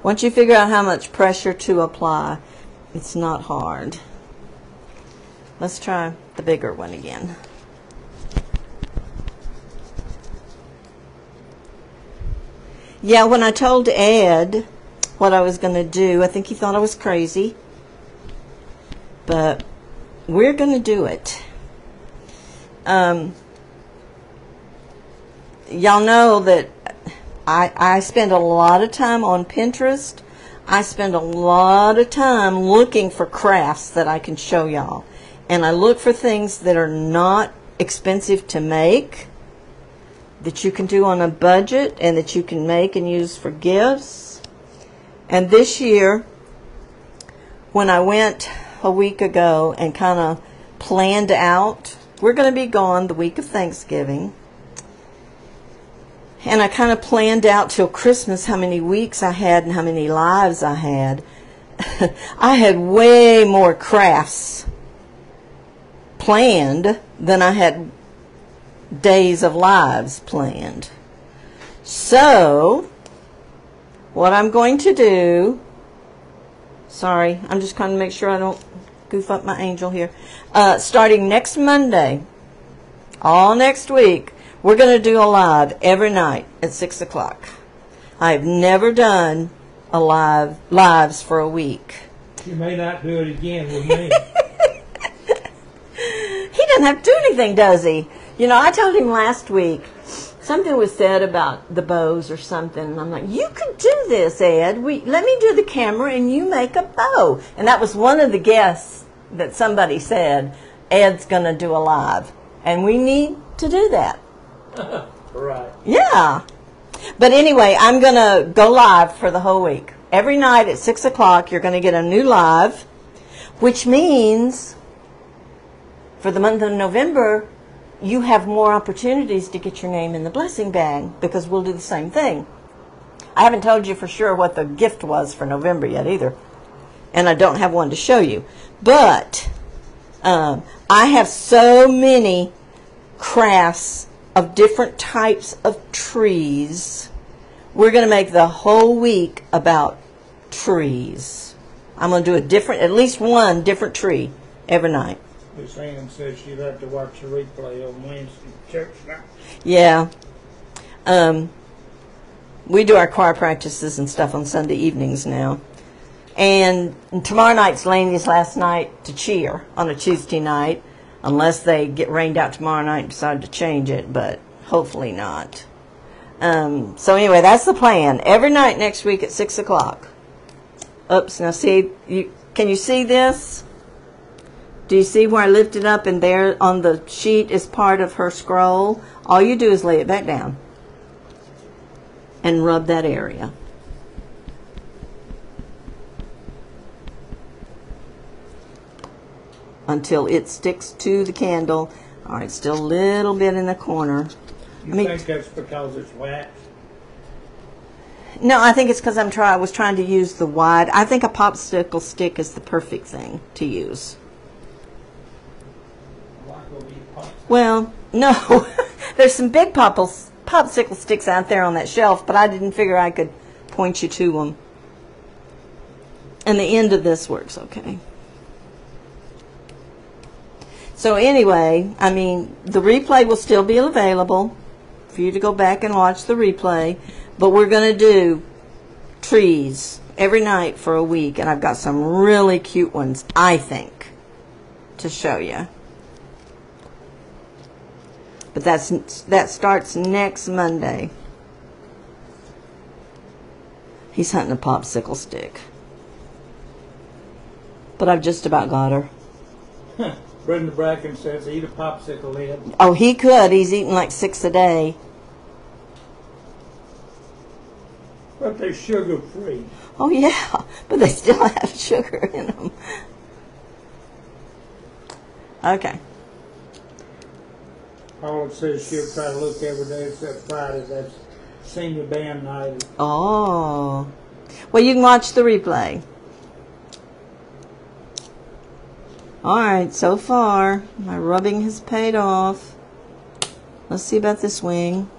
Once you figure out how much pressure to apply, it's not hard. Let's try the bigger one again. Yeah, when I told Ed what I was going to do, I think he thought I was crazy. But we're going to do it. Y'all know that I spend a lot of time on Pinterest. I spend a lot of time looking for crafts that I can show y'all. And I look for things that are not expensive to make, that you can do on a budget, and that you can make and use for gifts. And this year, when I went a week ago and kind of planned out, we're going to be gone the week of Thanksgiving. And I kind of planned out till Christmas how many weeks I had and how many lives I had. I had way more crafts planned than I had days of lives planned. So, what I'm going to do, sorry, I'm just trying to make sure I don't goof up my angel here. Starting next Monday, all next week, we're going to do a live every night at 6 o'clock. I've never done a lives for a week. You may not do it again with me. He doesn't have to do anything, does he? You know, I told him last week, something was said about the bows or something, and I'm like, you could do this, Ed. Let me do the camera and you make a bow. And that was one of the guests that somebody said, Ed's going to do a live. And we need to do that. Right. Yeah. But anyway, I'm going to go live for the whole week. Every night at 6 o'clock, you're going to get a new live, which means for the month of November, you have more opportunities to get your name in the blessing bag because we'll do the same thing. I haven't told you for sure what the gift was for November yet either, and I don't have one to show you. But I have so many crafts of different types of trees. We're going to make the whole week about trees. I'm going to do at least one different tree every night. Miss Ann said she'd have to watch the replay on Wednesday church night. Yeah. We do our choir practices and stuff on Sunday evenings now. And tomorrow night's Laney's last night to cheer on a Tuesday night, unless they get rained out tomorrow night and decide to change it, but hopefully not. So anyway, that's the plan. Every night next week at 6 o'clock. Oops, now see, can you see this? Do you see where I lifted up and there on the sheet is part of her scroll? All you do is lay it back down and rub that area. Until it sticks to the candle. All right, still a little bit in the corner. You think that's because it's wax? No, I think it's because I was trying to use the wide. I think a popsicle stick is the perfect thing to use. Well, no. There's some big popsicle sticks out there on that shelf, but I didn't figure I could point you to them. And the end of this works okay. So anyway, I mean, the replay will still be available for you to go back and watch the replay, but we're going to do trees every night for a week, and I've got some really cute ones, I think, to show you. But that starts next Monday. He's hunting a popsicle stick. But I've just about got her. Brenda Bracken says eat a popsicle, Ed. Oh, he could. He's eating like 6 a day. But they're sugar-free. Oh, yeah. But they still have sugar in them. Okay. Paula says she'll try to look every day except Friday. That's senior band night. Oh. Well, you can watch the replay. All right, so far, my rubbing has paid off. Let's see about this wing.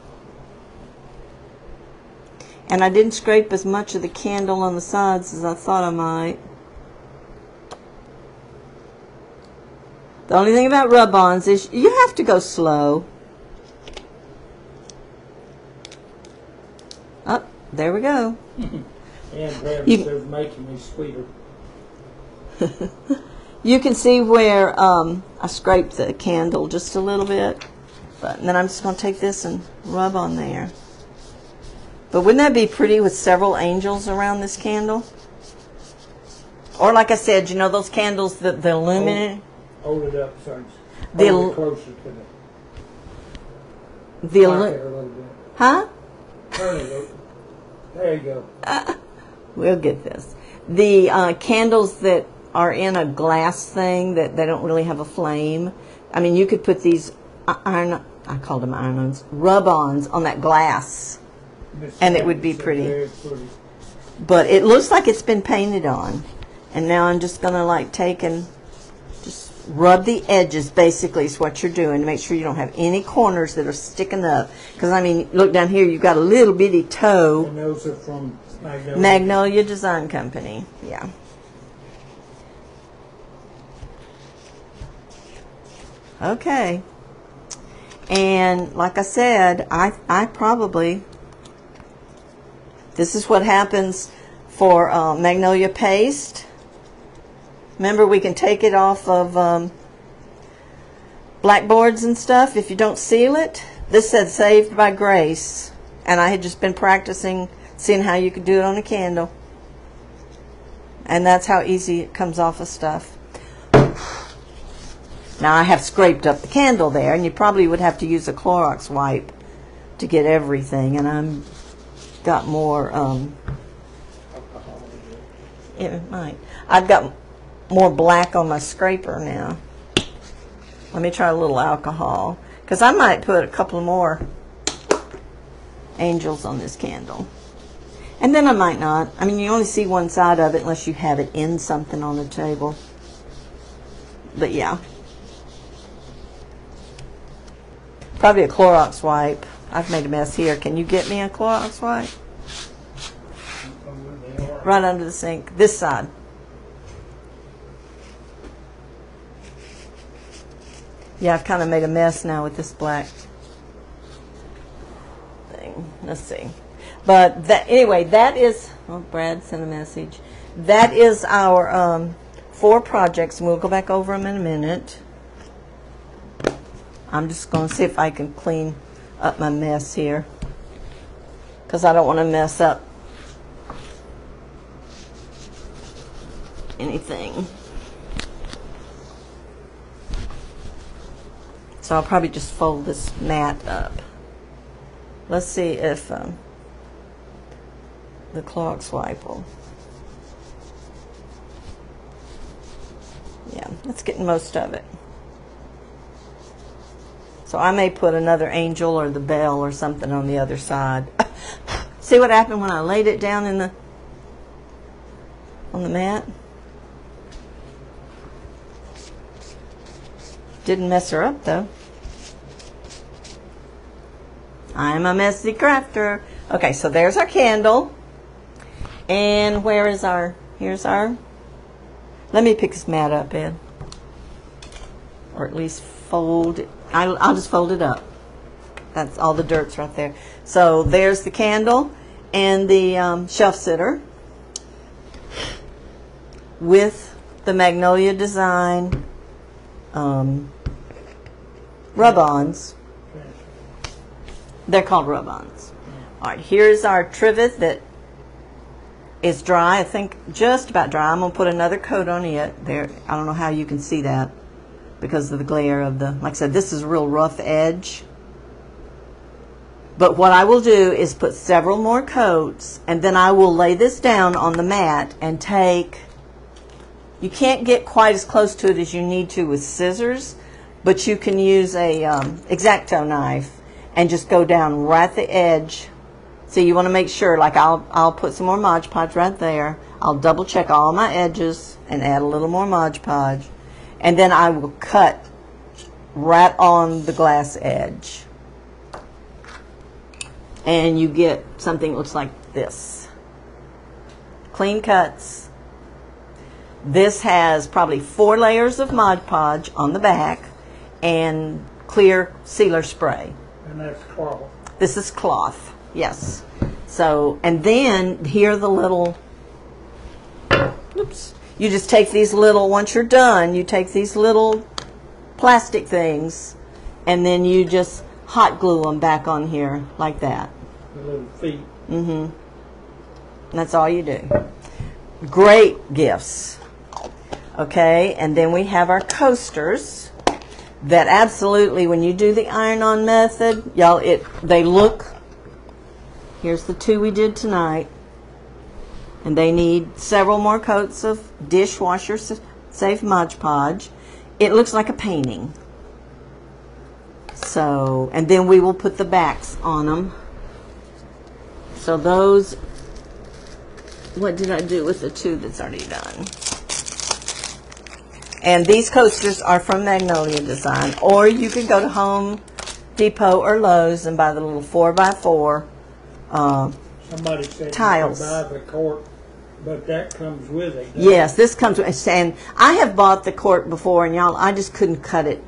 And I didn't scrape as much of the candle on the sides as I thought I might. The only thing about rub-ons is you have to go slow. Oh, there we go. And Brandon says making me sweeter. You can see where I scraped the candle just a little bit. And then I'm just going to take this and rub on there. But wouldn't that be pretty with several angels around this candle? Or like I said, you know those candles that the illuminate? Hold it up, son. Hold it closer to the a little bit. Huh? Turn it over. There you go. We'll get this. The candles that are in a glass thing that they don't really have a flame. I mean, you could put these I called them iron-ons, rub-ons on that glass, and it would be pretty. But it looks like it's been painted on. And now I'm just going to like take and just rub the edges, basically, is what you're doing, to make sure you don't have any corners that are sticking up. Because, I mean, look down here, you've got a little bitty toe. And those are from Magnolia Design Company, yeah. Okay. And like I said, I probably, this is what happens for Magnolia paste. Remember, we can take it off of blackboards and stuff if you don't seal it. This said Saved by Grace, and I had just been practicing, seeing how you could do it on a candle. And that's how easy it comes off of stuff. Now I have scraped up the candle there, and you probably would have to use a Clorox wipe to get everything, and I'm got more, it might. I've got more black on my scraper now. Let me try a little alcohol, because I might put a couple more angels on this candle. And then I might not. I mean, you only see one side of it unless you have it in something on the table. But yeah. Probably a Clorox wipe. I've made a mess here. Can you get me a Clorox wipe? Right under the sink. This side. Yeah, I've kind of made a mess now with this black thing. Let's see. But that, anyway, that is, oh, Brad sent a message. That is our 4 projects, and we'll go back over them in a minute. I'm just going to see if I can clean up my mess here, because I don't want to mess up anything. So I'll probably just fold this mat up. Let's see if the Clorox wipe will. Yeah, that's getting most of it. So I may put another angel or the bell or something on the other side. See what happened when I laid it down in on the mat? Didn't mess her up though. I'm a messy crafter. Okay, so there's our candle. And where is our, here's our, let me pick this mat up, Ed. Or at least fold it. I'll just fold it up. That's all the dirt's right there. So there's the candle and the shelf sitter with the Magnolia Design rub-ons. They're called rub-ons. All right, here's our trivet that is dry. I think just about dry. I'm going to put another coat on it. There, I don't know how you can see that because of the glare of the, like I said, this is a real rough edge. But what I will do is put several more coats, and then I will lay this down on the mat and take, you can't get quite as close to it as you need to with scissors, but you can use a X-Acto knife and just go down right the edge. So you want to make sure, like I'll put some more Mod Podge right there. I'll double check all my edges and add a little more Mod Podge. And then I will cut right on the glass edge. And you get something that looks like this. Clean cuts. This has probably 4 layers of Mod Podge on the back and clear sealer spray. And that's cloth. This is cloth, yes. So, and then here are the little, oops. You just take these little, once you're done, you take these little plastic things and then you just hot glue them back on here like that. The little feet. Mm-hmm. And that's all you do. Great gifts. Okay, and then we have our coasters that absolutely, when you do the iron-on method, y'all, they look, here's the 2 we did tonight, and they need several more coats of dishwasher safe Mod Podge. It looks like a painting. So, and then we will put the backs on them. So those, what did I do with the 2 that's already done? And these coasters are from Magnolia Design, or you can go to Home Depot or Lowe's and buy the little 4x4 Somebody said tiles. You can buy the quart, but that comes with it. Yes, this comes with, and I have bought the quart before, and y'all, I just couldn't cut it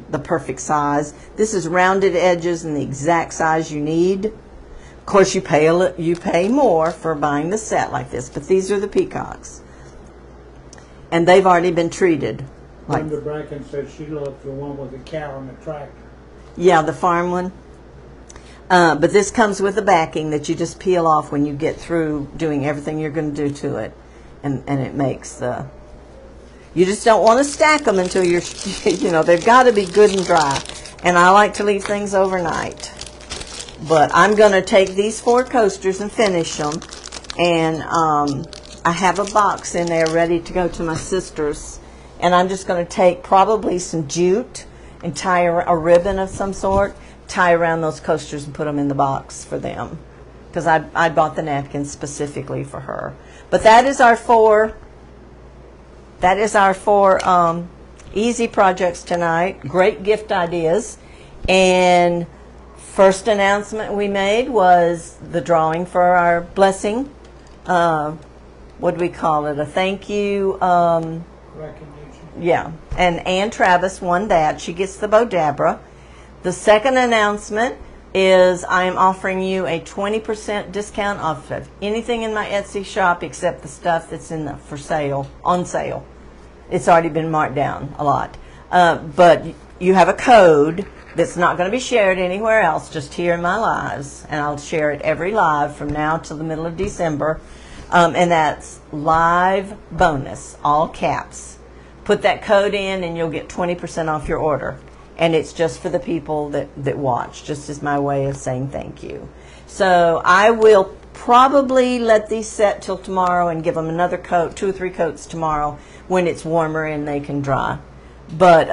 the perfect size. This is rounded edges and the exact size you need. Of course, you pay more for buying the set like this, but these are the peacocks. And they've already been treated. Linda Bracken said she loves the one with the cow and the tractor. Yeah, the farm one. But this comes with a backing that you just peel off when you get through doing everything you're going to do to it. And it makes the... You just don't want to stack them until you're, they've got to be good and dry. And I like to leave things overnight. But I'm going to take these 4 coasters and finish them. And I have a box in there ready to go to my sister's. And I'm just going to take probably some jute and tie a ribbon of some sort, tie around those coasters and put them in the box for them. Because I bought the napkins specifically for her. But that is our 4 easy projects tonight. Great gift ideas. And first announcement we made was the drawing for our blessing. What do we call it? A thank you. Recognition. Yeah. And Ann Travis won that. She gets the Bodabra. The second announcement is I am offering you a 20% discount off of anything in my Etsy shop except the stuff that's in on sale. It's already been marked down a lot. But you have a code that's not going to be shared anywhere else, just here in my lives. And I'll share it every live from now till the middle of December. And that's live bonus, all caps. Put that code in and you'll get 20% off your order. And it's just for the people that watch, just as my way of saying thank you. So I will probably let these set till tomorrow and give them another coat, 2 or 3 coats tomorrow when it's warmer and they can dry. But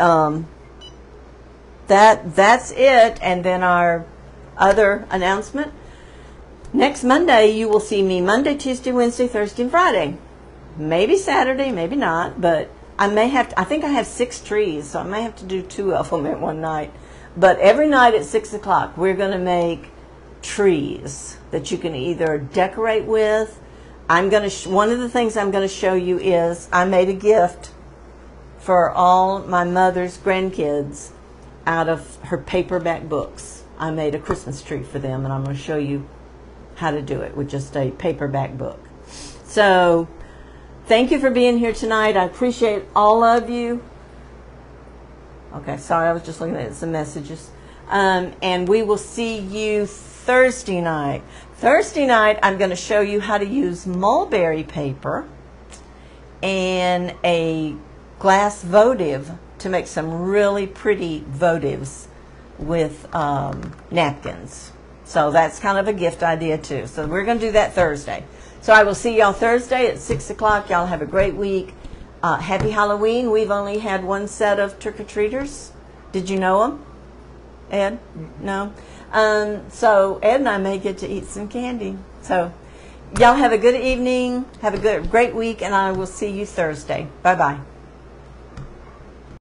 that's it. And then our other announcement. Next Monday, you will see me Monday, Tuesday, Wednesday, Thursday, and Friday. Maybe Saturday, maybe not, but I may have to, I think I have 6 trees, so I may have to do 2 of them at one night. But every night at 6 o'clock, we're going to make trees that you can either decorate with. I'm going to, one of the things I'm going to show you is I made a gift for all my mother's grandkids out of her paperback books. I made a Christmas tree for them, and I'm going to show you how to do it with just a paperback book. So thank you for being here tonight. I appreciate all of you. Okay, sorry, I was just looking at some messages. And we will see you Thursday night. Thursday night, I'm going to show you how to use mulberry paper and a glass votive to make some really pretty votives with napkins. So that's kind of a gift idea too. So we're going to do that Thursday. So I will see y'all Thursday at 6 o'clock. Y'all have a great week. Happy Halloween. We've only had 1 set of trick-or-treaters. Did you know them, Ed? No? So Ed and I may get to eat some candy. So y'all have a good evening. Have a great week, and I will see you Thursday. Bye-bye.